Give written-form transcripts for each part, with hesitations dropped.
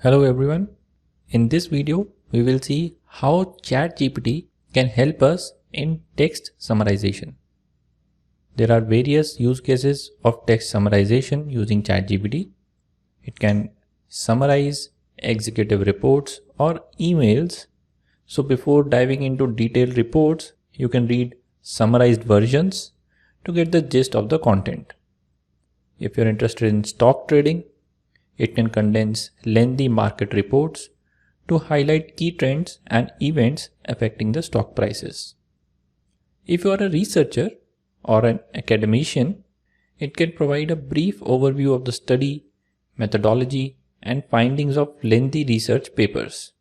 Hello everyone. In this video, we will see how ChatGPT can help us in text summarization. There are various use cases of text summarization using ChatGPT. It can summarize executive reports or emails. So before diving into detailed reports, you can read summarized versions to get the gist of the content. If you're interested in stock trading, it can condense lengthy market reports to highlight key trends and events affecting the stock prices. If you are a researcher or an academician, it can provide a brief overview of the study, methodology, and findings of lengthy research papers.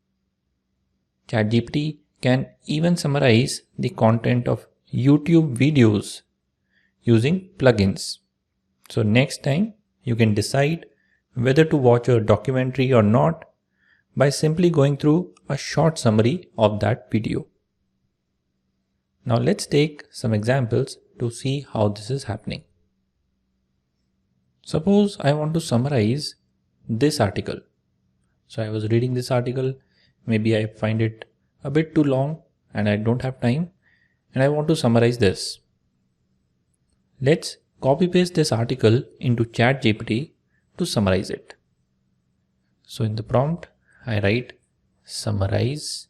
ChatGPT can even summarize the content of YouTube videos using plugins. So next time you can decide whether to watch a documentary or not by simply going through a short summary of that video. Now let's take some examples to see how this is happening. Suppose I want to summarize this article. So I was reading this article, maybe I find it a bit too long and I don't have time and I want to summarize this. Let's copy paste this article into ChatGPT to summarize it. So in the prompt, I write summarize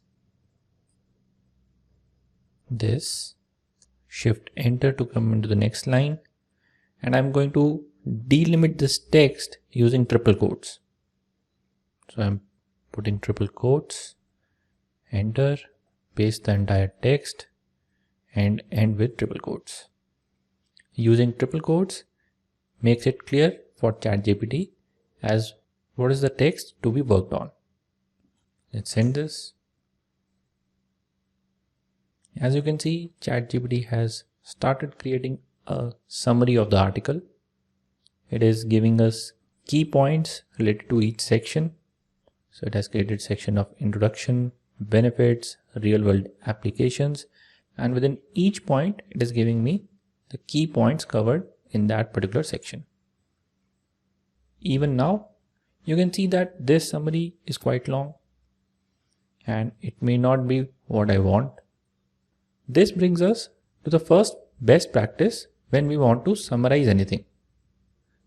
this, shift enter to come into the next line, and I'm going to delimit this text using triple quotes. So I'm putting triple quotes, enter, paste the entire text and end with triple quotes. Using triple quotes makes it clear for ChatGPT as what is the text to be worked on. Let's send this. As you can see, ChatGPT has started creating a summary of the article. It is giving us key points related to each section. So it has created section of introduction, benefits, real world applications, and within each point it is giving me the key points covered in that particular section. Even now, you can see that this summary is quite long and it may not be what I want. This brings us to the first best practice when we want to summarize anything.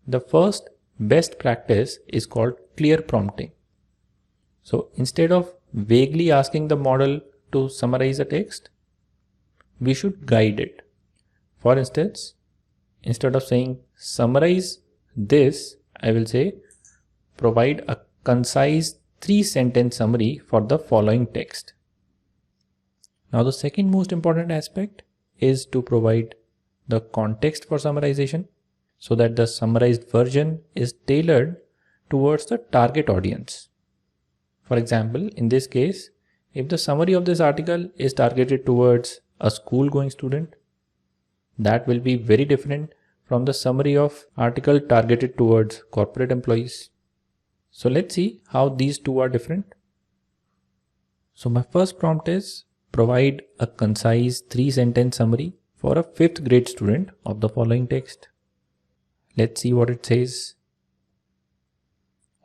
The first best practice is called clear prompting. So instead of vaguely asking the model to summarize a text, we should guide it. For instance, instead of saying summarize this, I will say provide a concise 3-sentence summary for the following text. Now the second most important aspect is to provide the context for summarization so that the summarized version is tailored towards the target audience. For example, in this case, if the summary of this article is targeted towards a school-going student, that will be very different from the summary of article targeted towards corporate employees. So let's see how these two are different. So my first prompt is provide a concise 3-sentence summary for a 5th grade student of the following text. Let's see what it says.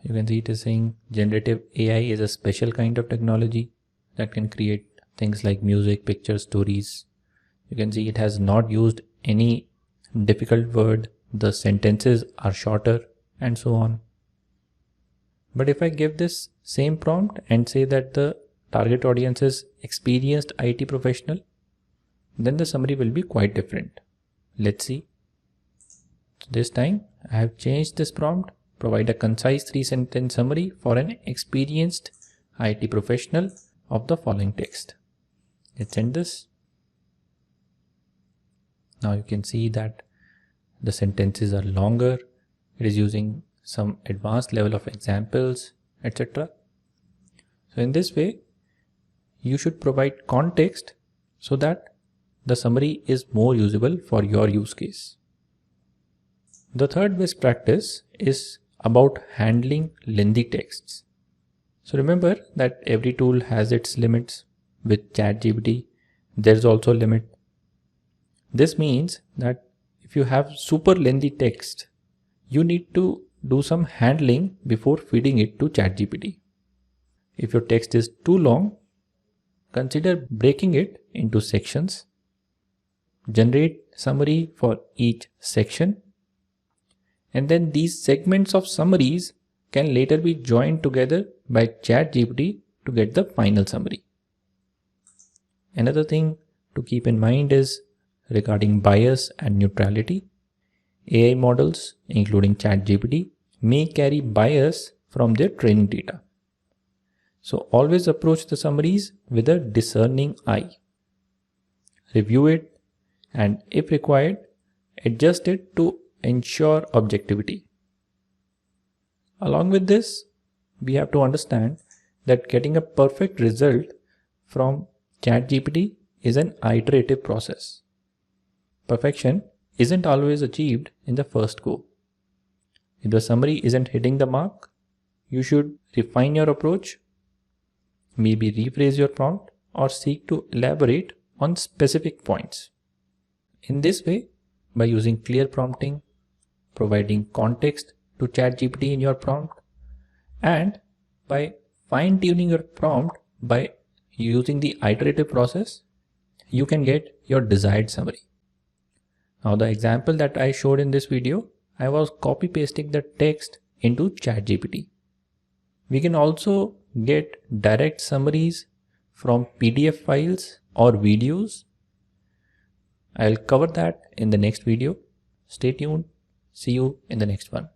You can see it is saying generative AI is a special kind of technology that can create things like music, pictures, stories. You can see it has not used any difficult word, the sentences are shorter, and so on. But if I give this same prompt and say that the target audience is experienced IT professional, then the summary will be quite different. Let's see. So this time I have changed this prompt, provide a concise 3-sentence summary for an experienced IT professional of the following text. Let's send this. Now you can see that the sentences are longer. It is using some advanced level of examples, etc. So in this way, you should provide context so that the summary is more usable for your use case. The third best practice is about handling lengthy texts. So remember that every tool has its limits. With ChatGPT, there's also a limit. This means that if you have super lengthy text, you need to do some handling before feeding it to ChatGPT. If your text is too long, consider breaking it into sections. Generate summary for each section. And then these segments of summaries can later be joined together by ChatGPT to get the final summary. Another thing to keep in mind is regarding bias and neutrality. AI models, including ChatGPT, may carry bias from their training data. So always approach the summaries with a discerning eye. Review it, and if required, adjust it to ensure objectivity. Along with this, we have to understand that getting a perfect result from ChatGPT is an iterative process. Perfection isn't always achieved in the first go. If the summary isn't hitting the mark, you should refine your approach, maybe rephrase your prompt, or seek to elaborate on specific points. In this way, by using clear prompting, providing context to ChatGPT in your prompt, and by fine-tuning your prompt by using the iterative process, you can get your desired summary. Now, the example that I showed in this video, I was copy-pasting the text into ChatGPT. We can also get direct summaries from PDF files or videos. I'll cover that in the next video. Stay tuned. See you in the next one.